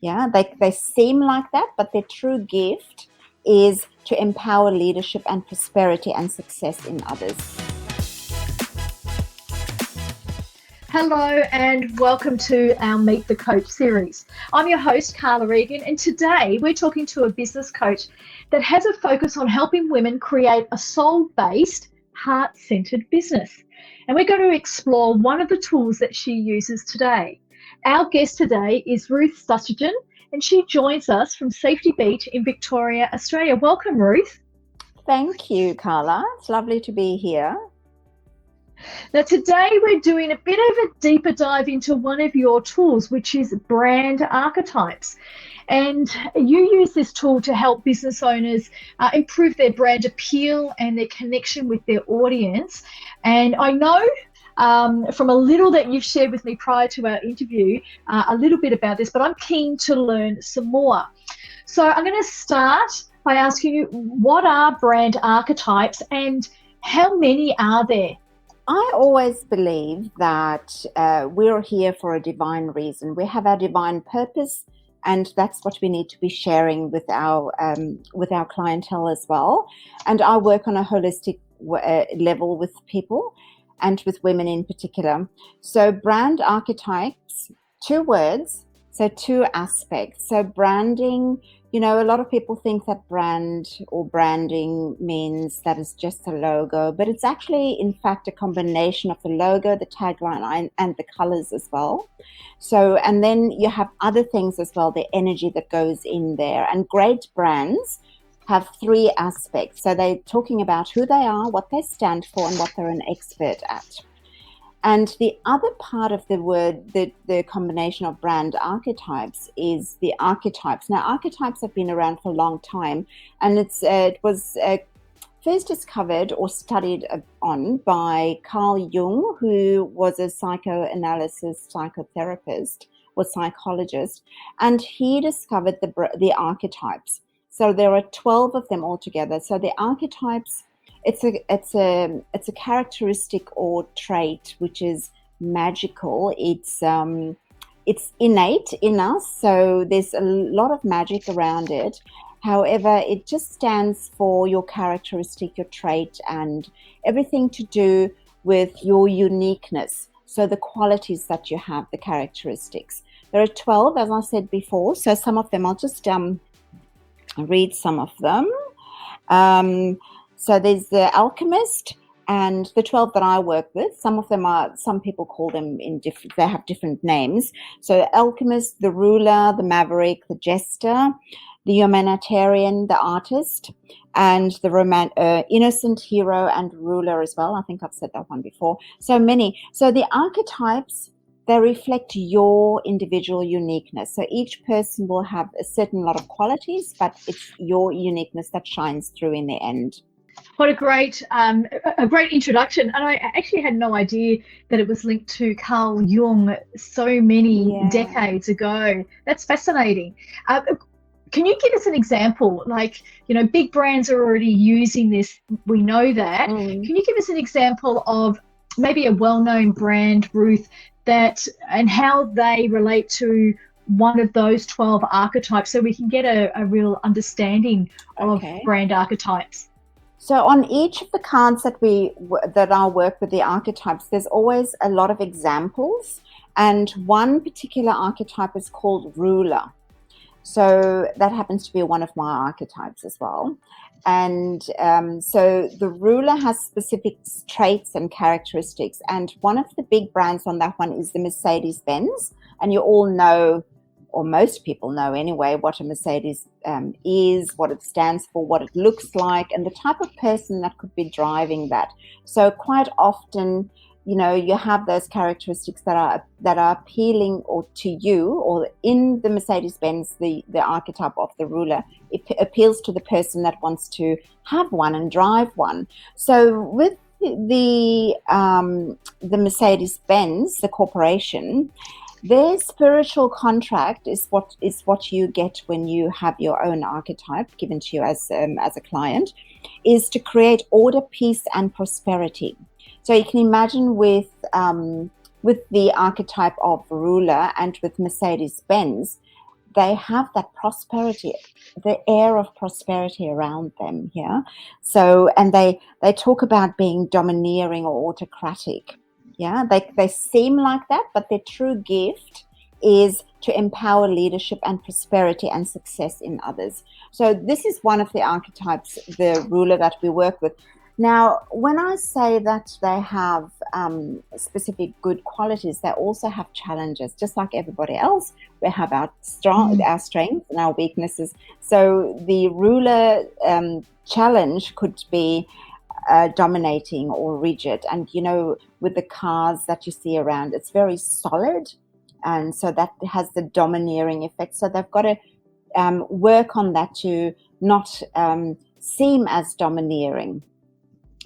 Yeah, they seem like that, but their true gift is to empower leadership and prosperity and success in others. Hello and welcome to our Meet the Coach series. I'm your host, Carla, Egan, and today we're talking to a business coach that has a focus on helping women create a soul-based, heart-centered business. And we're going to explore one of the tools that she uses today. Our guest today is Ruth Stuettgen, and she joins us from Safety Beach in Victoria, Australia. Welcome, Ruth. Thank you, Carla. It's lovely to be here. Now, today we're doing a bit of a deeper dive into one of your tools, which is brand archetypes. And you use this tool to help business owners improve their brand appeal and their connection with their audience. And I know from a little that you've shared with me prior to our interview, a little bit about this, but I'm keen to learn some more. So I'm going to start by asking you, what are brand archetypes and how many are there? I always believe that we're here for a divine reason. We have our divine purpose, and that's what we need to be sharing with our clientele as well. And I work on a holistic level with people and with women in particular. So brand archetypes, 2 words, so 2 aspects. So branding, a lot of people think that brand or branding means that it's just a logo, but it's actually, in fact, a combination of the logo, the tagline, and the colors as well. So, and then you have other things as well, the energy that goes in there. And great brands have 3 aspects. So they're talking about who they are, what they stand for, and what they're an expert at. And the other part of the word, the combination of brand archetypes, is the archetypes. Now, archetypes have been around for a long time, and it was first discovered or studied on by Carl Jung, who was a psychoanalysis psychotherapist or psychologist, and he discovered the archetypes. So there are 12 of them altogether. So the archetypes, it's a characteristic or trait which is magical. It's innate in us, so there's a lot of magic around it. However, it just stands for your characteristic, your trait, and everything to do with your uniqueness. So the qualities that you have, the characteristics. There are 12, as I said before. So some of them, I'll just read some of them. So there's the alchemist and the 12 that I work with. Some people call them they have different names. So the alchemist, the ruler, the maverick, the jester, the humanitarian, the artist, and the innocent hero and ruler as well. I think I've said that one before. So many. So the archetypes, they reflect your individual uniqueness. So each person will have a certain lot of qualities, but it's your uniqueness that shines through in the end. What a great introduction. And I actually had no idea that it was linked to Carl Jung so many decades ago. That's fascinating. Can you give us an example? Like, big brands are already using this. We know that. Can you give us an example of maybe a well-known brand, Ruth, and how they relate to one of those 12 archetypes, so we can get a real understanding of brand archetypes? So on each of the cards that I work with the archetypes, there's always a lot of examples, and one particular archetype is called ruler. So that happens to be one of my archetypes as well. And so the ruler has specific traits and characteristics, and one of the big brands on that one is the Mercedes-Benz, and you all know, or most people know anyway, what a Mercedes is, what it stands for, what it looks like, and the type of person that could be driving that. So quite often, you have those characteristics that are appealing or to you, or in the Mercedes-Benz, the archetype of the ruler, it appeals to the person that wants to have one and drive one. So with the Mercedes-Benz, the corporation, their spiritual contract is what you get when you have your own archetype given to you as a client, is to create order, peace, and prosperity. So you can imagine with the archetype of ruler and with Mercedes-Benz, they have that prosperity, the air of prosperity around them. Yeah. So, and they talk about being domineering or autocratic. Yeah. They seem like that, but their true gift is to empower leadership and prosperity and success in others. So this is one of the archetypes, the ruler that we work with. Now, when I say that they have specific good qualities, they also have challenges, just like everybody else. We have our strengths and our weaknesses. So the ruler challenge could be dominating or rigid. And, you know, with the cars that you see around, it's very solid. And so that has the domineering effect. So they've got to work on that to not seem as domineering.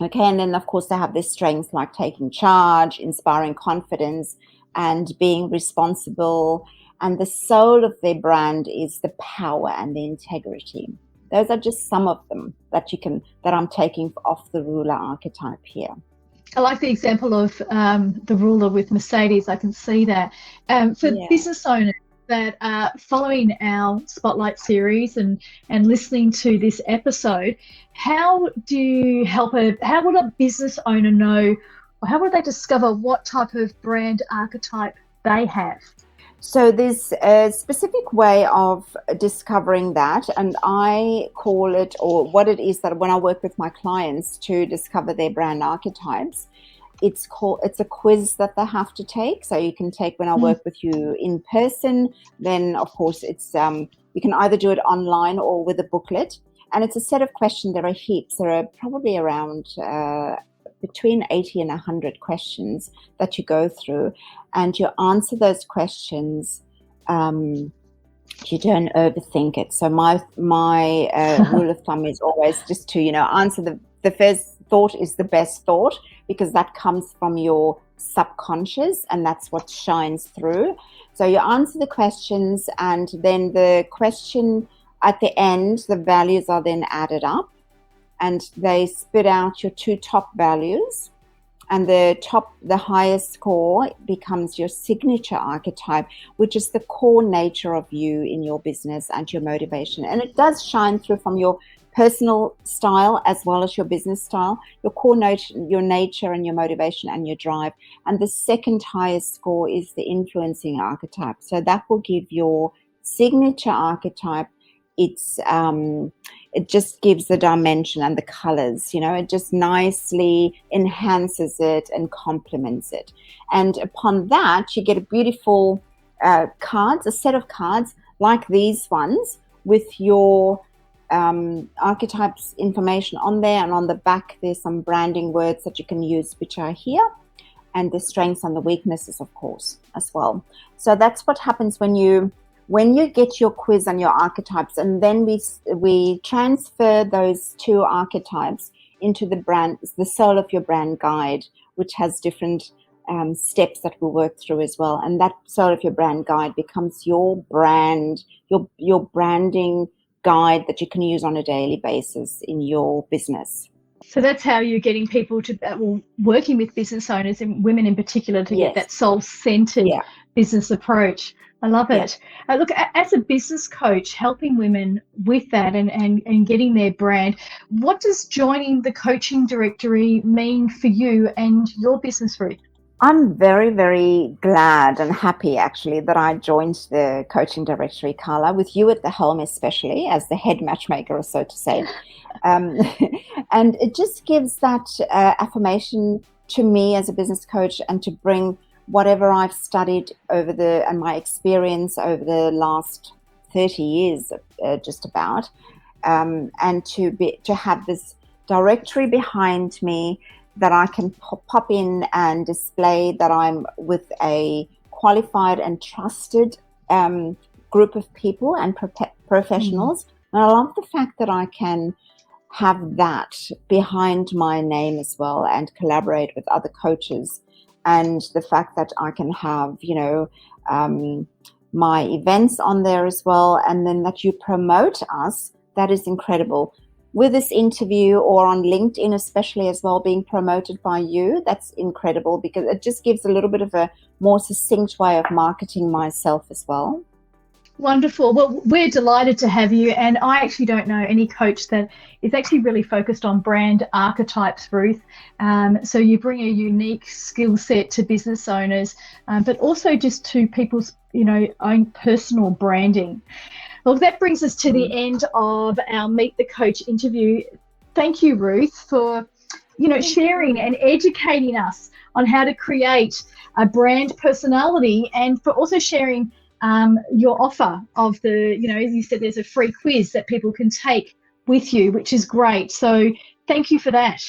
Okay, and then of course they have their strengths like taking charge, inspiring confidence, and being responsible. And the soul of their brand is the power and the integrity. Those are just some of them that I'm taking off the ruler archetype here. I like the example of the ruler with Mercedes. I can see that. For business owners that are following our Spotlight series and listening to this episode, how do you how would a business owner know, or how would they discover what type of brand archetype they have? So there's a specific way of discovering that, and I call it, or what it is that when I work with my clients to discover their brand archetypes, it's a quiz that they have to take. So you can take when I work with you in person, then of course it's you can either do it online or with a booklet, and it's a set of questions. There are heaps. There are probably around between 80 and 100 questions that you go through, and you answer those questions. You don't overthink it. So my rule of thumb is always just to, answer the first thought is the best thought, because that comes from your subconscious and that's what shines through. So you answer the questions, and then the question at the end, the values are then added up, and they spit out your two top values, and the highest score becomes your signature archetype, which is the core nature of you in your business and your motivation. And it does shine through from your personal style as well as your business style, your core nature, your nature and your motivation and your drive. And the second highest score is the influencing archetype. So that will give your signature archetype. It just gives the dimension and the colors, it just nicely enhances it and complements it. And upon that, you get a beautiful cards, a set of cards like these ones with your archetypes information on there, and on the back there's some branding words that you can use, which are here, and the strengths and the weaknesses, of course, as well. So that's what happens when you get your quiz and your archetypes, and then we transfer those two archetypes into the soul of your brand guide, which has different steps that we'll work through as well. And that soul of your brand guide becomes your brand, your branding guide that you can use on a daily basis in your business. So that's how you're getting people to, working with business owners and women in particular, to get that soul-centered business approach. I love it. Look, as a business coach, helping women with that and getting their brand, what does joining the coaching directory mean for you and your business, Ruth? I'm very, very glad and happy, actually, that I joined the coaching directory, Carla, with you at the helm, especially as the head matchmaker, so to say. And it just gives that affirmation to me as a business coach, and to bring whatever I've studied and my experience over the last 30 years, just about, and to have this directory behind me that I can pop in and display that I'm with a qualified and trusted group of people and professionals. And I love the fact that I can have that behind my name as well, and collaborate with other coaches. And the fact that I can have, my events on there as well, and then that you promote us, that is incredible. With this interview, or on LinkedIn especially as well, being promoted by you, that's incredible, because it just gives a little bit of a more succinct way of marketing myself as well. Wonderful. Well, we're delighted to have you. And I actually don't know any coach that is actually really focused on brand archetypes, Ruth. So you bring a unique skill set to business owners, but also just to people's, own personal branding. Well, that brings us to the end of our Meet the Coach interview. Thank you, Ruth, for, sharing and educating us on how to create a brand personality, and for also sharing your offer of the, as you said, there's a free quiz that people can take with you, which is great. So thank you for that.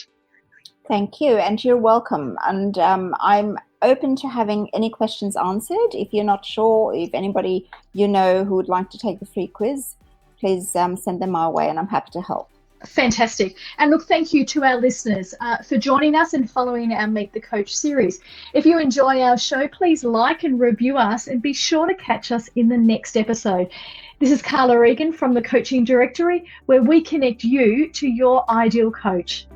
Thank you, and you're welcome. And I'm open to having any questions answered. If you're not sure, if anybody who would like to take the free quiz, please send them our way, and I'm happy to help. Fantastic. And look, thank you to our listeners for joining us and following our Meet the Coach series. If you enjoy our show, please like and review us, and be sure to catch us in the next episode. This is Carla Egan from the Coaching Directory, where we connect you to your ideal coach.